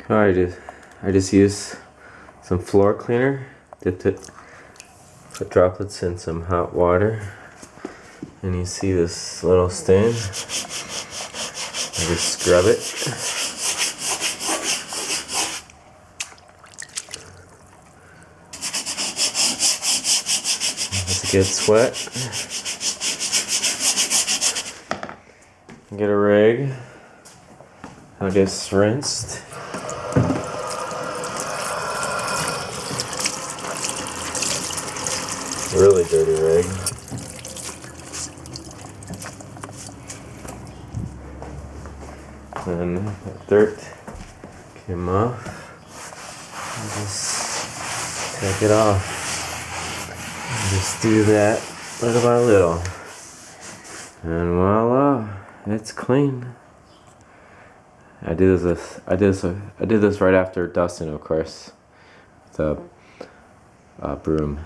I just use some floor cleaner, dipped it, put droplets in some hot water, and you see this little stain. I just scrub it. Once it gets wet, get a rag. It gets rinsed. Really dirty rag. And the dirt came off. And just take it off. And just do that little by little. And voila, it's clean. I did this right after dusting, of course, with a broom.